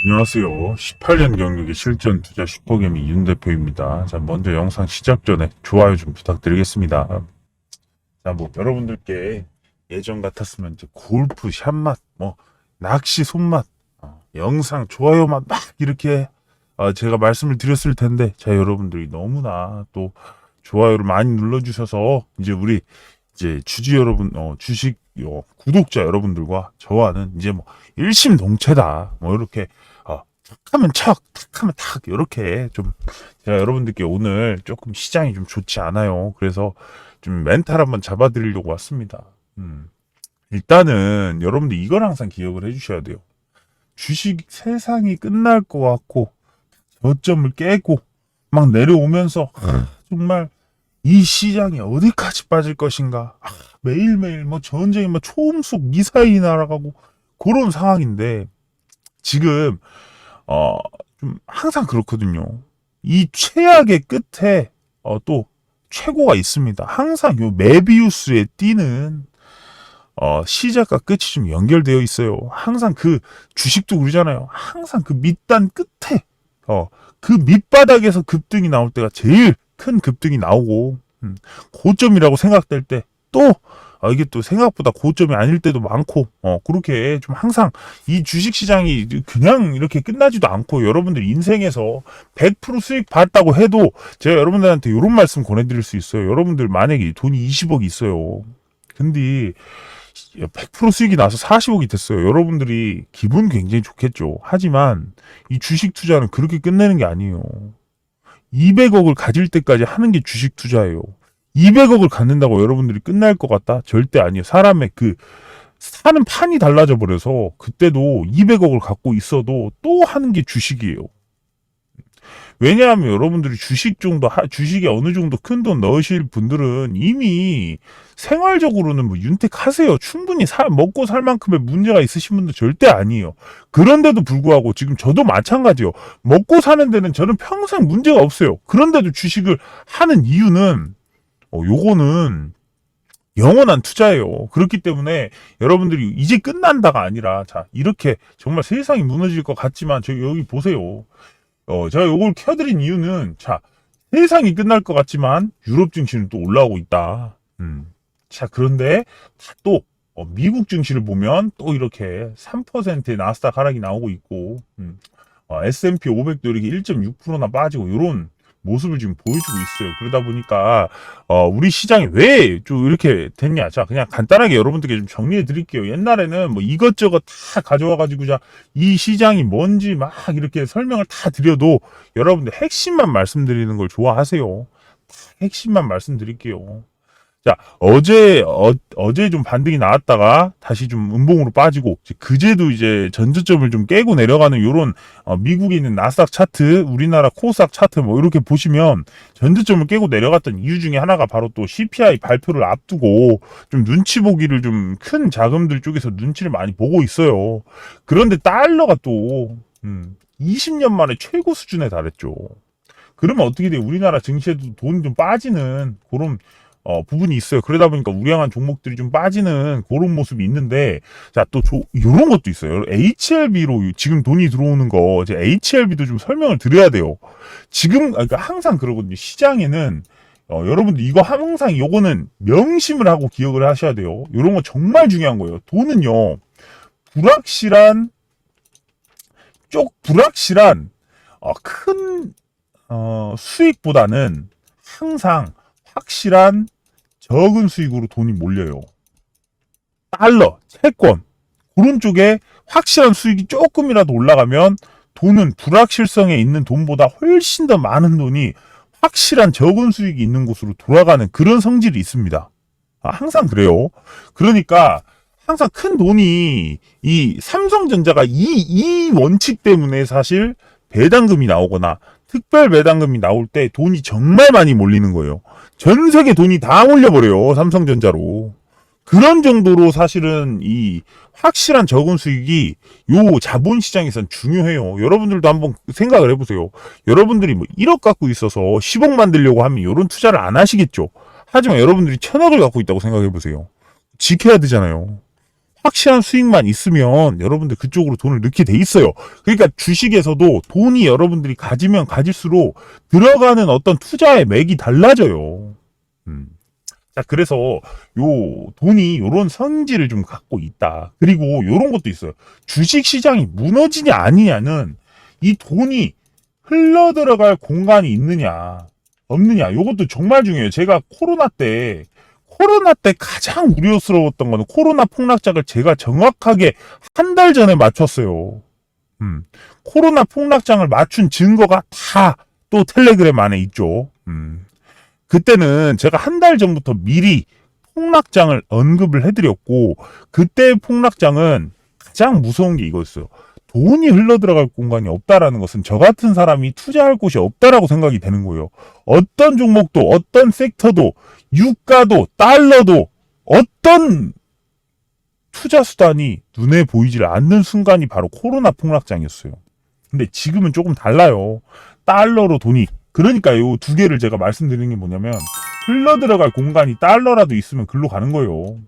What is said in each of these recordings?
안녕하세요. 18년 경력의 실전 투자 슈퍼개미 윤 대표입니다. 자, 먼저 영상 시작 전에 좋아요 좀 부탁드리겠습니다. 자, 뭐 여러분들께 예전 같았으면 이제 골프 샷맛, 뭐 낚시 손맛, 영상 좋아요 맛 막 이렇게 제가 말씀을 드렸을 텐데, 자, 여러분들이 너무나 또 좋아요를 많이 눌러주셔서 이제 우리 이제 주주 여러분, 주식 구독자 여러분들과 저와는 이제 뭐 일심동체다, 뭐 이렇게 탁하면 척, 탁하면 탁 이렇게 좀 제가 여러분들께 오늘 조금 시장이 좀 좋지 않아요. 그래서 좀 멘탈 한번 잡아드리려고 왔습니다. 일단은 여러분들 이걸 항상 기억을 해주셔야 돼요. 주식 세상이 끝날 것 같고 저점을 깨고 막 내려오면서 정말 이 시장이 어디까지 빠질 것인가, 매일매일 뭐 전쟁이 뭐 초음속 미사일이 날아가고 그런 상황인데, 지금 좀 항상 그렇거든요. 이 최악의 끝에 또 최고가 있습니다. 항상 요 메비우스에 띄는 시작과 끝이 좀 연결되어 있어요. 항상 그 주식도 그러잖아요. 항상 그 밑단 끝에 그 밑바닥에서 급등이 나올 때가 제일 큰 급등이 나오고, 고점이라고 생각될 때 또 이게 또 생각보다 고점이 아닐 때도 많고, 그렇게 좀 항상 이 주식 시장이 그냥 이렇게 끝나지도 않고, 여러분들 인생에서 100% 수익 봤다고 해도 제가 여러분들한테 이런 말씀 권해드릴 수 있어요. 여러분들 만약에 돈이 20억 있어요. 근데 100% 수익이 나서 40억이 됐어요. 여러분들이 기분 굉장히 좋겠죠. 하지만 이 주식 투자는 그렇게 끝내는 게 아니에요. 200억을 가질 때까지 하는 게 주식 투자예요. 200억을 갖는다고 여러분들이 끝날 것 같다? 절대 아니에요. 사람의 그 사는 판이 달라져 버려서 그때도 200억을 갖고 있어도 또 하는 게 주식이에요. 왜냐하면 여러분들이 주식에 어느 정도 큰 돈 넣으실 분들은 이미 생활적으로는 뭐 윤택하세요. 충분히 먹고 살 만큼의 문제가 있으신 분들 절대 아니에요. 그런데도 불구하고 지금 저도 마찬가지요. 먹고 사는 데는 저는 평생 문제가 없어요. 그런데도 주식을 하는 이유는 요거는 영원한 투자예요. 그렇기 때문에 여러분들이 이제 끝난다가 아니라, 자, 이렇게 정말 세상이 무너질 것 같지만 저 여기 보세요. 제가 요걸 켜드린 이유는, 자, 세상이 끝날 것 같지만 유럽 증시는 또 올라오고 있다. 자, 그런데 또 미국 증시를 보면 또 이렇게 3%의 나스닥 하락이 나오고 있고, S&P 500도 이렇게 1.6%나 빠지고 이런 모습을 지금 보여주고 있어요. 그러다 보니까 우리 시장이 왜 좀 이렇게 됐냐? 자, 그냥 간단하게 여러분들께 좀 정리해 드릴게요. 옛날에는 뭐 이것저것 다 가져와 가지고 자, 이 시장이 뭔지 막 이렇게 설명을 다 드려도 여러분들 핵심만 말씀드리는 걸 좋아하세요. 핵심만 말씀드릴게요. 자, 어제 좀 반등이 나왔다가 다시 좀 음봉으로 빠지고, 그제도 이제 전저점을 좀 깨고 내려가는 요런, 미국에 있는 나스닥 차트, 우리나라 코스닥 차트 뭐 이렇게 보시면 전저점을 깨고 내려갔던 이유 중에 하나가 바로 또 CPI 발표를 앞두고 좀 눈치 보기를 좀 큰 자금들 쪽에서 눈치를 많이 보고 있어요. 그런데 달러가 또, 20년 만에 최고 수준에 달했죠. 그러면 어떻게 돼요? 우리나라 증시에도 돈이 좀 빠지는 그런 부분이 있어요. 그러다 보니까 우량한 종목들이 좀 빠지는 그런 모습이 있는데, 자, 또 요런 것도 있어요. HLB로 지금 돈이 들어오는 거, 이제 HLB도 좀 설명을 드려야 돼요. 지금, 그러니까 항상 그러거든요. 시장에는, 여러분들 이거 항상 요거는 명심을 하고 기억을 하셔야 돼요. 요런 거 정말 중요한 거예요. 돈은요, 불확실한, 불확실한, 큰, 수익보다는 항상 확실한 적은 수익으로 돈이 몰려요. 달러, 채권, 그런 쪽에 확실한 수익이 조금이라도 올라가면 돈은 불확실성에 있는 돈보다 훨씬 더 많은 돈이 확실한 적은 수익이 있는 곳으로 돌아가는 그런 성질이 있습니다. 항상 그래요. 그러니까 항상 큰 돈이 이 삼성전자가 이 원칙 때문에 사실 배당금이 나오거나 특별 배당금이 나올 때 돈이 정말 많이 몰리는 거예요. 전 세계 돈이 다 몰려버려요. 삼성전자로. 그런 정도로 사실은 이 확실한 적은 수익이 요 자본시장에선 중요해요. 여러분들도 한번 생각을 해보세요. 여러분들이 뭐 1억 갖고 있어서 10억 만들려고 하면 이런 투자를 안 하시겠죠. 하지만 여러분들이 1000억을 갖고 있다고 생각해보세요. 지켜야 되잖아요. 확실한 수익만 있으면 여러분들 그쪽으로 돈을 넣게 돼 있어요. 그러니까 주식에서도 돈이 여러분들이 가지면 가질수록 들어가는 어떤 투자의 맥이 달라져요. 자, 그래서 요 돈이 요런 성질을 좀 갖고 있다. 그리고 요런 것도 있어요. 주식 시장이 무너지냐 아니냐는 이 돈이 흘러 들어갈 공간이 있느냐 없느냐, 요것도 정말 중요해요. 제가 코로나 때 가장 우려스러웠던 거는 코로나 폭락작을 제가 정확하게 한 달 전에 맞췄어요. 코로나 폭락장을 맞춘 증거가 다 또 텔레그램 안에 있죠. 그때는 제가 한 달 전부터 미리 폭락장을 언급을 해드렸고, 그때 폭락장은 가장 무서운 게 이거였어요. 돈이 흘러들어갈 공간이 없다라는 것은 저 같은 사람이 투자할 곳이 없다라고 생각이 되는 거예요. 어떤 종목도, 어떤 섹터도, 유가도, 달러도, 어떤 투자 수단이 눈에 보이질 않는 순간이 바로 코로나 폭락장이었어요. 근데 지금은 조금 달라요. 달러로 돈이, 그러니까 요 두 개를 제가 말씀드리는 게 뭐냐면, 흘러들어갈 공간이 달러라도 있으면 글로 가는 거예요.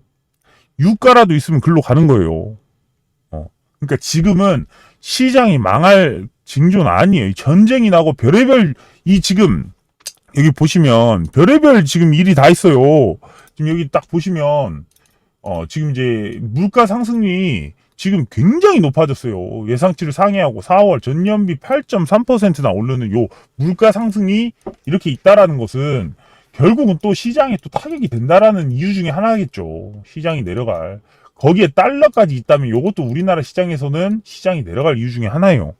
유가라도 있으면 글로 가는 거예요. 그러니까 지금은 시장이 망할 징조는 아니에요. 전쟁이 나고 별의별, 지금 여기 보시면 별의별 지금 일이 다 있어요. 지금 여기 딱 보시면 지금 이제 물가 상승률이 지금 굉장히 높아졌어요. 예상치를 상회하고 4월 전년비 8.3%나 오르는 요 물가 상승이 이렇게 있다라는 것은 결국은 또 시장에 또 타격이 된다라는 이유 중에 하나겠죠. 시장이 내려갈. 거기에 달러까지 있다면 이것도 우리나라 시장에서는 시장이 내려갈 이유 중에 하나예요.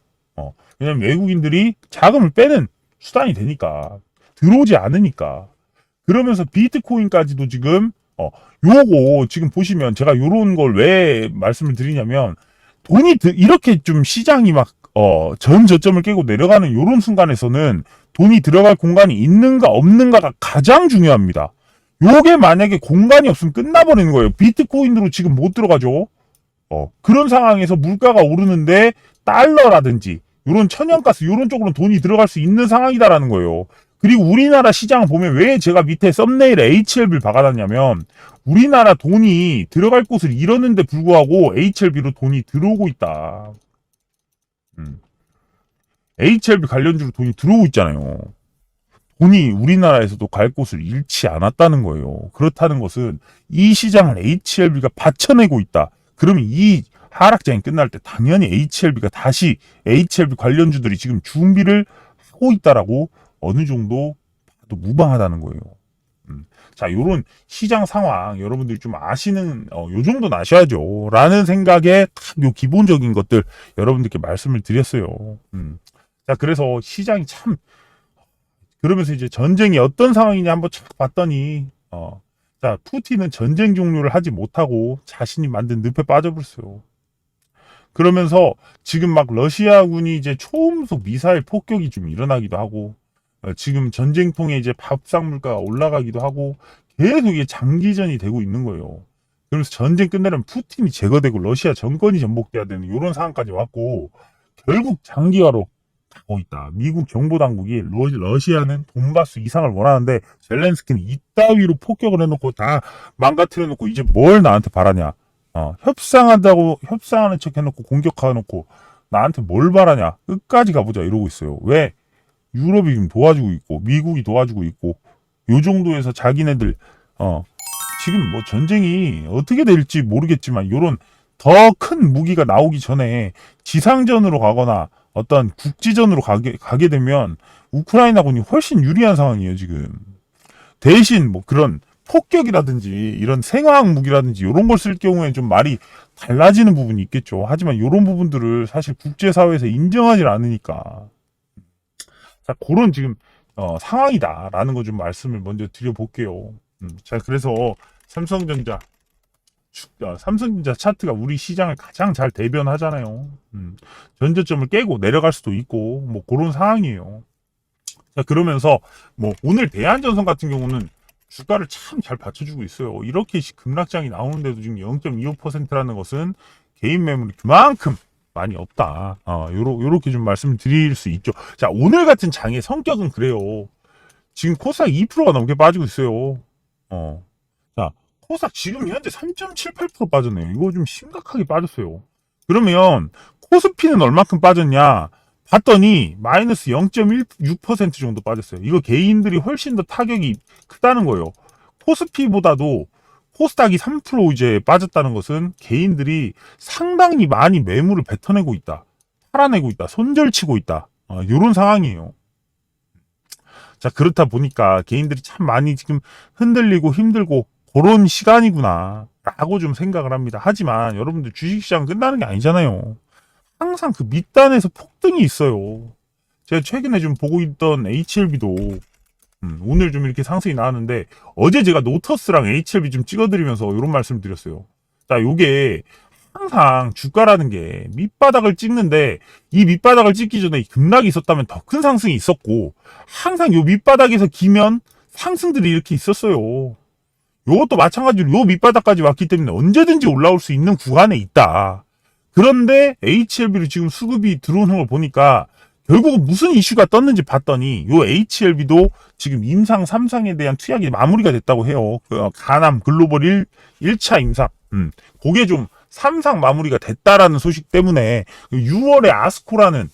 왜냐면 외국인들이 자금을 빼는 수단이 되니까. 들어오지 않으니까. 그러면서 비트코인까지도 지금 요거 지금 보시면 제가 요런 걸 왜 말씀을 드리냐면, 돈이 이렇게 좀 시장이 막 전 저점을 깨고 내려가는 요런 순간에서는 돈이 들어갈 공간이 있는가 없는가가 가장 중요합니다. 요게 만약에 공간이 없으면 끝나버리는 거예요. 비트코인으로 지금 못 들어가죠. 그런 상황에서 물가가 오르는데 달러라든지 요런 천연가스 요런 쪽으로 돈이 들어갈 수 있는 상황이다라는 거예요. 그리고 우리나라 시장 보면 왜 제가 밑에 썸네일에 HLB를 박아놨냐면, 우리나라 돈이 들어갈 곳을 잃었는데 불구하고 HLB로 돈이 들어오고 있다. HLB 관련주로 돈이 들어오고 있잖아요. 돈이 우리나라에서도 갈 곳을 잃지 않았다는 거예요. 그렇다는 것은 이 시장을 HLB가 받쳐내고 있다. 그러면 이 하락장이 끝날 때 당연히 HLB가 다시 HLB 관련주들이 지금 준비를 하고 있다라고 어느 정도 봐도 무방하다는 거예요. 자, 요런 시장 상황 여러분들이 좀 아시는, 요 정도는 아셔야죠. 라는 생각에 딱 요 기본적인 것들 여러분들께 말씀을 드렸어요. 자, 그래서 시장이 참, 그러면서 이제 전쟁이 어떤 상황이냐 한번 쫙 봤더니, 자, 푸틴은 전쟁 종료를 하지 못하고 자신이 만든 늪에 빠져버렸어요. 그러면서 지금 막 러시아군이 이제 초음속 미사일 폭격이 좀 일어나기도 하고, 지금 전쟁통에 이제 밥상 물가가 올라가기도 하고, 계속 이게 장기전이 되고 있는 거예요. 그러면서 전쟁 끝내려면 푸틴이 제거되고 러시아 정권이 전복돼야 되는 이런 상황까지 왔고, 결국 장기화로 가고 있다. 미국 정보당국이 러시아는 돈바스 이상을 원하는데 젤렌스키는 이따위로 폭격을 해놓고 다 망가뜨려놓고 이제 뭘 나한테 바라냐. 협상하는 척 해놓고 공격해놓고 나한테 뭘 바라냐. 끝까지 가보자 이러고 있어요. 왜? 유럽이 지금 도와주고 있고 미국이 도와주고 있고, 요 정도에서 자기네들 지금 뭐 전쟁이 어떻게 될지 모르겠지만 요런 더 큰 무기가 나오기 전에 지상전으로 가거나 어떤 국지전으로 가게 되면 우크라이나군이 훨씬 유리한 상황이에요, 지금. 대신 뭐 그런 폭격이라든지 이런 생화학 무기라든지 이런 걸 쓸 경우에는 좀 말이 달라지는 부분이 있겠죠. 하지만 이런 부분들을 사실 국제사회에서 인정하지 않으니까. 자, 그런 지금 상황이다라는 거 좀 말씀을 먼저 드려볼게요. 자, 그래서 삼성전자 차트가 우리 시장을 가장 잘 대변하잖아요. 전저점을 깨고 내려갈 수도 있고 뭐 그런 상황이에요. 자, 그러면서 뭐 오늘 대한전선 같은 경우는 주가를 참 잘 받쳐주고 있어요. 이렇게 급락장이 나오는데도 지금 0.25%라는 것은 개인 매물이 그만큼 많이 없다. 요렇게 좀 말씀을 드릴 수 있죠. 자, 오늘 같은 장의 성격은 그래요. 지금 코스닥 2%가 넘게 빠지고 있어요. 자, 코스닥 지금 현재 3.78% 빠졌네요. 이거 좀 심각하게 빠졌어요. 그러면 코스피는 얼마큼 빠졌냐 봤더니 마이너스 0.16% 정도 빠졌어요. 이거 개인들이 훨씬 더 타격이 크다는 거예요. 코스피보다도 코스닥이 3% 이제 빠졌다는 것은 개인들이 상당히 많이 매물을 뱉어내고 있다. 팔아내고 있다. 손절치고 있다. 이런 상황이에요. 자, 그렇다 보니까 개인들이 참 많이 지금 흔들리고 힘들고 그런 시간이구나 라고 좀 생각을 합니다. 하지만 여러분들 주식시장 끝나는 게 아니잖아요. 항상 그 밑단에서 폭등이 있어요. 제가 최근에 좀 보고 있던 HLB도 오늘 좀 이렇게 상승이 나왔는데 어제 제가 노터스랑 HLB 좀 찍어드리면서 이런 말씀 드렸어요. 자, 요게 항상 주가라는 게 밑바닥을 찍는데 이 밑바닥을 찍기 전에 급락이 있었다면 더 큰 상승이 있었고 항상 요 밑바닥에서 기면 상승들이 이렇게 있었어요. 요것도 마찬가지로 요 밑바닥까지 왔기 때문에 언제든지 올라올 수 있는 구간에 있다. 그런데 HLB로 지금 수급이 들어오는 걸 보니까 결국은 무슨 이슈가 떴는지 봤더니 요 HLB도 지금 임상 3상에 대한 투약이 마무리가 됐다고 해요. 가남 글로벌 1차 임상. 그게 좀 3상 마무리가 됐다라는 소식 때문에 6월에 아스코라는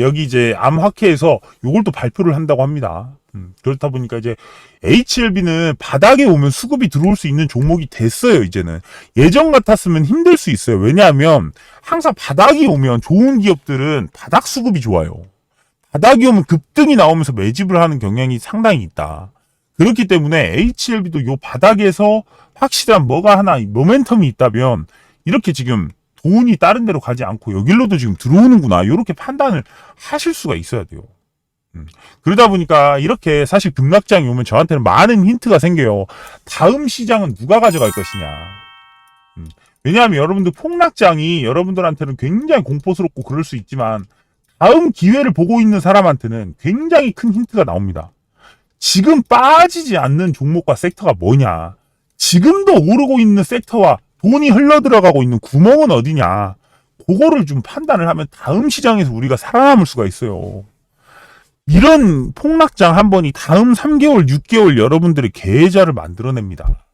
여기 이제 암학회에서 요걸 또 발표를 한다고 합니다. 그렇다 보니까 이제 HLB는 바닥에 오면 수급이 들어올 수 있는 종목이 됐어요. 이제는 예전 같았으면 힘들 수 있어요. 왜냐하면 항상 바닥이 오면 좋은 기업들은 바닥 수급이 좋아요. 바닥이 오면 급등이 나오면서 매집을 하는 경향이 상당히 있다. 그렇기 때문에 HLB도 요 바닥에서 확실한 뭐가 하나 모멘텀이 있다면 이렇게 지금 돈이 다른 데로 가지 않고 여기로도 지금 들어오는구나 이렇게 판단을 하실 수가 있어야 돼요. 그러다 보니까 이렇게 사실 급락장이 오면 저한테는 많은 힌트가 생겨요. 다음 시장은 누가 가져갈 것이냐. 왜냐하면 여러분들 폭락장이 여러분들한테는 굉장히 공포스럽고 그럴 수 있지만 다음 기회를 보고 있는 사람한테는 굉장히 큰 힌트가 나옵니다. 지금 빠지지 않는 종목과 섹터가 뭐냐. 지금도 오르고 있는 섹터와 돈이 흘러들어가고 있는 구멍은 어디냐. 그거를 좀 판단을 하면 다음 시장에서 우리가 살아남을 수가 있어요. 이런 폭락장 한 번이 다음 3개월, 6개월 여러분들의 계좌를 만들어냅니다.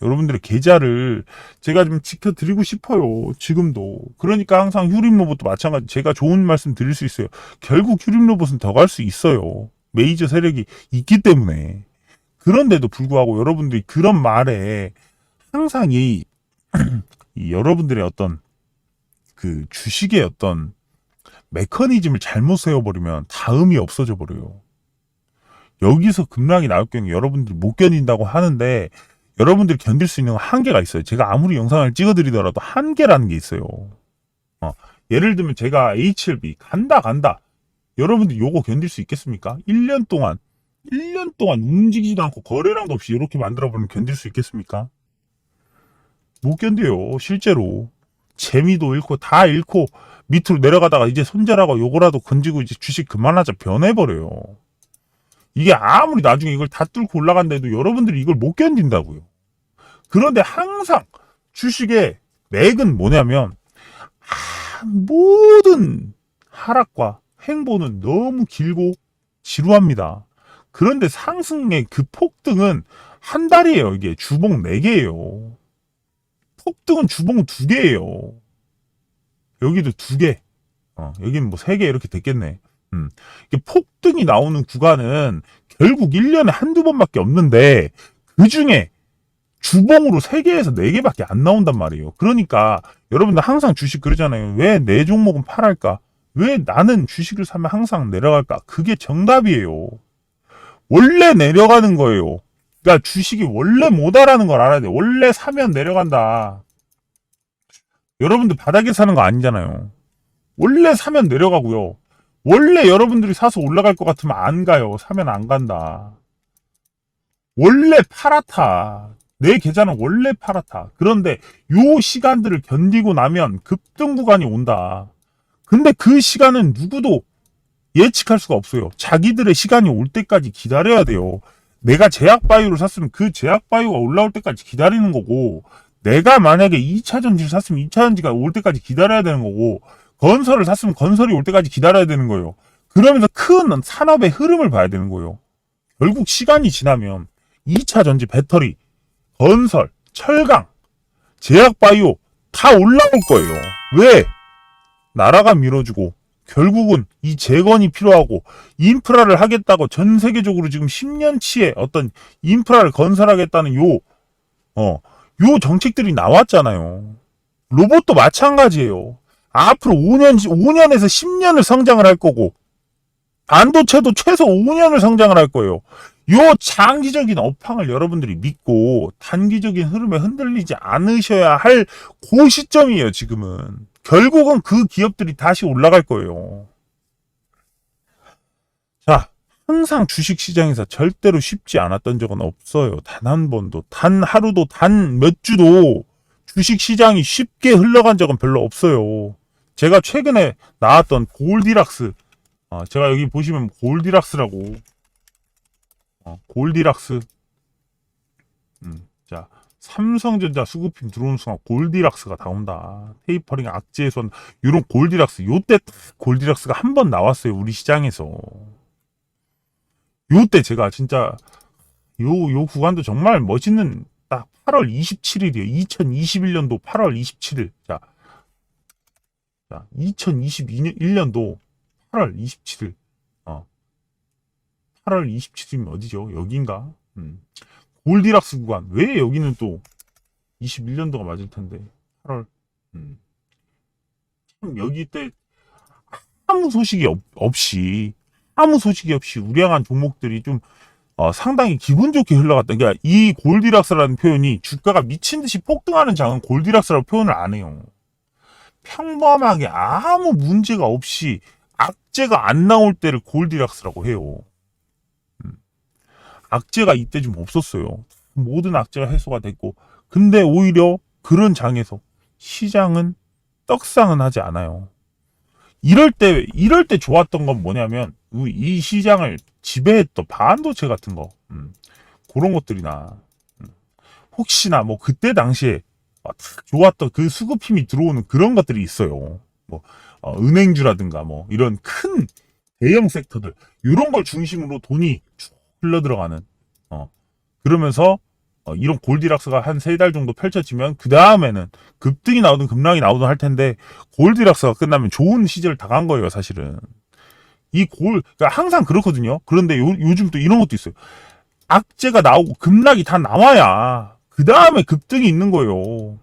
여러분들의 계좌를 제가 좀 지켜드리고 싶어요. 지금도. 그러니까 항상 휴림로봇도 마찬가지. 제가 좋은 말씀 드릴 수 있어요. 결국 휴림로봇은 더 갈 수 있어요. 메이저 세력이 있기 때문에. 그런데도 불구하고 여러분들이 그런 말에 항상 이 여러분들의 어떤 그 주식의 어떤 메커니즘을 잘못 세워버리면 다음이 없어져 버려요. 여기서 급락이 나올 경우 여러분들이 못 견딘다고 하는데 여러분들이 견딜 수 있는 한계가 있어요. 제가 아무리 영상을 찍어드리더라도 한계라는 게 있어요. 예를 들면 제가 HLB 간다. 여러분들 요거 견딜 수 있겠습니까? 1년 동안 움직이지도 않고 거래량도 없이 이렇게 만들어버리면 견딜 수 있겠습니까? 못 견뎌요. 실제로. 재미도 잃고 다 잃고 밑으로 내려가다가 이제 손절하고 요거라도 건지고 이제 주식 그만하자 변해버려요. 이게 아무리 나중에 이걸 다 뚫고 올라간다해도 여러분들이 이걸 못 견딘다고요. 그런데 항상 주식의 맥은 뭐냐면 모든 하락과 행보는 너무 길고 지루합니다. 그런데 상승의 그 폭등은 한 달이에요. 이게 주봉 4개예요. 폭등은 주봉 2개예요. 여기도 2개. 여기는 뭐 3개 이렇게 됐겠네. 이게 폭등이 나오는 구간은 결국 1년에 한두 번밖에 없는데 그 중에 주봉으로 3개에서 4개밖에 안 나온단 말이에요. 그러니까 여러분들 항상 주식 그러잖아요. 왜 내 종목은 팔할까? 왜 나는 주식을 사면 항상 내려갈까? 그게 정답이에요. 원래 내려가는 거예요. 그러니까 주식이 원래 뭐다라는 걸 알아야 돼. 원래 사면 내려간다. 여러분들 바닥에 사는 거 아니잖아요. 원래 사면 내려가고요. 원래 여러분들이 사서 올라갈 것 같으면 안 가요. 사면 안 간다. 원래 팔았다. 내 계좌는 원래 팔았다. 그런데 요 시간들을 견디고 나면 급등 구간이 온다. 근데 그 시간은 누구도 예측할 수가 없어요. 자기들의 시간이 올 때까지 기다려야 돼요. 내가 제약바이오를 샀으면 그 제약바이오가 올라올 때까지 기다리는 거고, 내가 만약에 2차전지를 샀으면 2차전지가 올 때까지 기다려야 되는 거고, 건설을 샀으면 건설이 올 때까지 기다려야 되는 거예요. 그러면서 큰 산업의 흐름을 봐야 되는 거예요. 결국 시간이 지나면 2차전지 배터리, 건설, 철강, 제약바이오 다 올라올 거예요. 왜? 나라가 밀어주고 결국은 이 재건이 필요하고 인프라를 하겠다고 전 세계적으로 지금 10년치의 어떤 인프라를 건설하겠다는 요 정책들이 나왔잖아요. 로봇도 마찬가지예요. 앞으로 5년에서 10년을 성장을 할 거고 반도체도 최소 5년을 성장을 할 거예요. 요 장기적인 업황을 여러분들이 믿고 단기적인 흐름에 흔들리지 않으셔야 할 그 시점이에요, 지금은. 결국은 그 기업들이 다시 올라갈 거예요. 자, 항상 주식시장에서 절대로 쉽지 않았던 적은 없어요. 단 한 번도, 단 하루도, 단 몇 주도 주식시장이 쉽게 흘러간 적은 별로 없어요. 제가 최근에 나왔던 골디락스, 제가 여기 보시면 골디락스라고, 골디락스, 자, 삼성전자 수급팀 들어오는 순간 골디락스가 나온다. 테이퍼링 악재에선 이런 골디락스, 요때 골디락스가 한 번 나왔어요. 우리 시장에서. 요때 제가 진짜 요 구간도 정말 멋있는 딱 8월 27일이에요. 2021년도 8월 27일. 자 2021년도 8월 27일. 8월 27일이면 어디죠? 여긴가? 골디락스 구간. 왜 여기는 또 21년도가 맞을 텐데. 8월. 참 여기 때 아무 소식이 없이 우량한 종목들이 좀 상당히 기분 좋게 흘러갔다. 그러니까 이 골디락스라는 표현이 주가가 미친 듯이 폭등하는 장은 골디락스라고 표현을 안 해요. 평범하게 아무 문제가 없이 악재가 안 나올 때를 골디락스라고 해요. 악재가 이때 좀 없었어요. 모든 악재가 해소가 됐고, 근데 오히려 그런 장에서 시장은 떡상은 하지 않아요. 이럴 때 좋았던 건 뭐냐면 이 시장을 지배했던 반도체 같은 거, 그런 것들이나 혹시나 뭐 그때 당시에 좋았던 그 수급 힘이 들어오는 그런 것들이 있어요. 뭐 은행주라든가 뭐 이런 큰 대형 섹터들, 이런 걸 중심으로 돈이 쭉 흘러 들어가는, 그러면서 이런 골디락스가 한 3달 정도 펼쳐지면 그 다음에는 급등이 나오든 급락이 나오든 할 텐데, 골디락스가 끝나면 좋은 시절 다 간 거예요, 사실은. 그러니까 항상 그렇거든요. 그런데 요즘 또 이런 것도 있어요. 악재가 나오고 급락이 다 나와야 그 다음에 급등이 있는 거예요.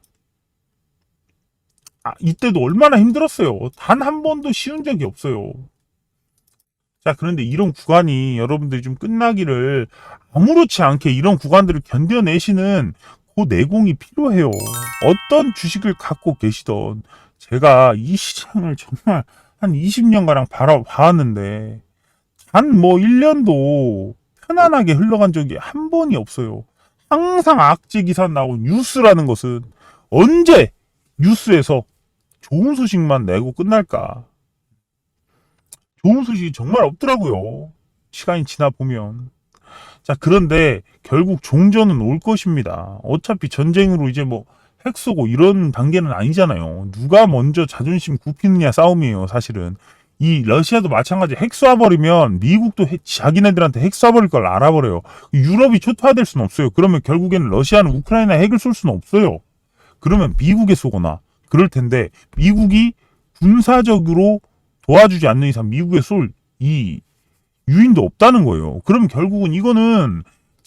이때도 얼마나 힘들었어요. 단 한 번도 쉬운 적이 없어요. 자, 그런데 이런 구간이 여러분들이 좀 끝나기를, 아무렇지 않게 이런 구간들을 견뎌내시는 그 내공이 필요해요. 어떤 주식을 갖고 계시던, 제가 이 시장을 정말 한 20년가량 봐왔는데, 단 뭐 1년도 편안하게 흘러간 적이 한 번이 없어요. 항상 악재 기사 나오고, 뉴스라는 것은 언제 뉴스에서 좋은 소식만 내고 끝날까? 좋은 소식이 정말 없더라고요. 시간이 지나 보면. 자, 그런데 결국 종전은 올 것입니다. 어차피 전쟁으로 이제 뭐 핵 쏘고 이런 단계는 아니잖아요. 누가 먼저 자존심 굽히느냐 싸움이에요, 사실은. 이 러시아도 마찬가지. 핵 쏴버리면 미국도 자기네들한테 핵 쏴버릴 걸 알아버려요. 유럽이 초토화될 수는 없어요. 그러면 결국에는 러시아는 우크라이나에 핵을 쏠 수는 없어요. 그러면 미국에 쏘거나 그럴 텐데, 미국이 군사적으로 도와주지 않는 이상 미국에 쏠 이 유인도 없다는 거예요. 그럼 결국은 이거는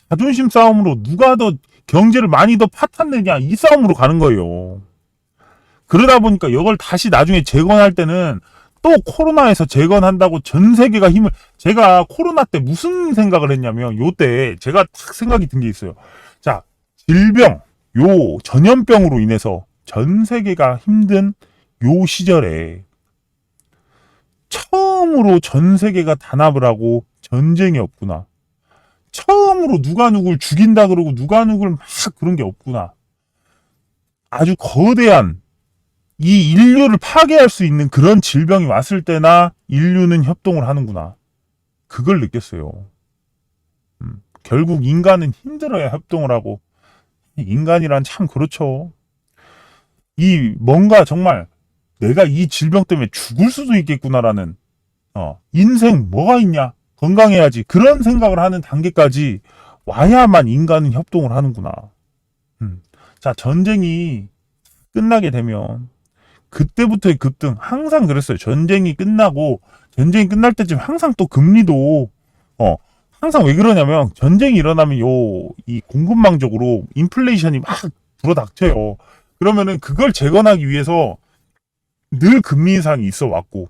자존심 싸움으로 누가 더 경제를 많이 더 파탄내냐, 이 싸움으로 가는 거예요. 그러다 보니까 이걸 다시 나중에 재건할 때는 또 코로나에서 재건한다고 전 세계가 힘을, 제가 코로나 때 무슨 생각을 했냐면, 요때 제가 딱 생각이 든 게 있어요. 자, 질병, 요 전염병으로 인해서 전 세계가 힘든 요 시절에 처음으로 전 세계가 단합을 하고 전쟁이 없구나. 처음으로 누가 누굴 죽인다 그러고 누가 누굴 막 그런 게 없구나. 아주 거대한 이 인류를 파괴할 수 있는 그런 질병이 왔을 때나 인류는 협동을 하는구나. 그걸 느꼈어요. 결국 인간은 힘들어야 협동을 하고, 인간이란 참 그렇죠. 뭔가 정말 내가 이 질병 때문에 죽을 수도 있겠구나라는, 인생 뭐가 있냐, 건강해야지, 그런 생각을 하는 단계까지 와야만 인간은 협동을 하는구나. 자, 전쟁이 끝나게 되면 그때부터의 급등 항상 그랬어요. 전쟁이 끝날 때쯤 항상 또 금리도 항상 왜 그러냐면 전쟁이 일어나면 이 공급망적으로 인플레이션이 막 불어닥쳐요. 그러면은 그걸 재건하기 위해서 늘 금리 인상이 있어 왔고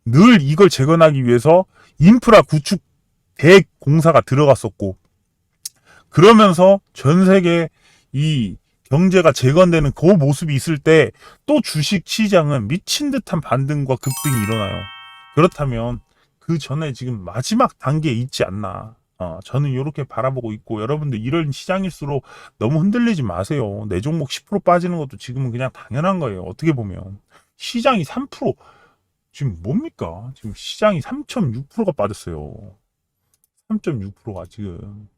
늘 이걸 재건하기 위해서 인프라 구축 대공사가 들어갔었고 그러면서 전 세계 이 경제가 재건되는 그 모습이 있을 때 또 주식 시장은 미친 듯한 반등과 급등이 일어나요. 그렇다면 그 전에 지금 마지막 단계에 있지 않나. 저는 이렇게 바라보고 있고 여러분들 이런 시장일수록 너무 흔들리지 마세요. 내 종목 10% 빠지는 것도 지금은 그냥 당연한 거예요. 어떻게 보면 시장이 3% 지금 뭡니까? 지금 시장이 3.6%가 빠졌어요. 3.6%가 지금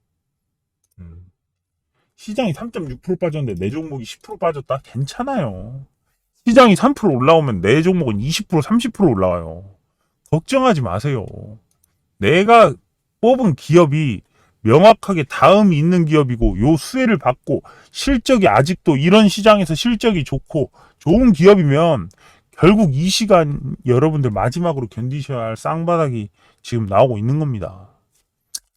시장이 3.6% 빠졌는데 내 종목이 10% 빠졌다? 괜찮아요. 시장이 3% 올라오면 내 종목은 20% 30% 올라와요. 걱정하지 마세요. 내가 뽑은 기업이 명확하게 다음이 있는 기업이고 요 수혜를 받고 실적이 아직도 이런 시장에서 실적이 좋고 좋은 기업이면 결국 이 시간 여러분들 마지막으로 견디셔야 할 쌍바닥이 지금 나오고 있는 겁니다.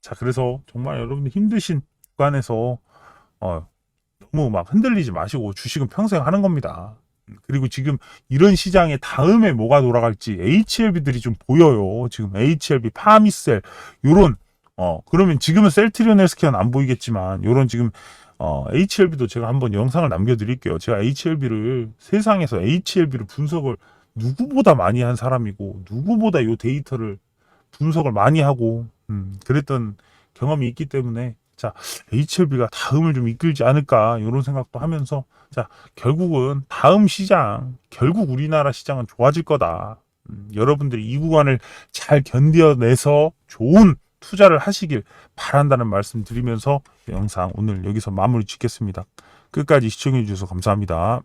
자, 그래서 정말 여러분들 힘드신 구간에서 너무 막 흔들리지 마시고 주식은 평생 하는 겁니다. 그리고 지금 이런 시장에 다음에 뭐가 돌아갈지 HLB들이 좀 보여요. 지금 HLB, 파미셀 요런 그러면 지금은 셀트리온 헬스케어는 안 보이겠지만 요런 지금 HLB도 제가 한번 영상을 남겨드릴게요. 제가 세상에서 HLB를 분석을 누구보다 많이 한 사람이고 누구보다 요 데이터를 분석을 많이 하고 그랬던 경험이 있기 때문에 자, HLB가 다음을 좀 이끌지 않을까 이런 생각도 하면서 자, 결국은 다음 시장 결국 우리나라 시장은 좋아질 거다. 여러분들이 이 구간을 잘 견뎌내서 좋은 투자를 하시길 바란다는 말씀 드리면서 영상 오늘 여기서 마무리 짓겠습니다. 끝까지 시청해 주셔서 감사합니다.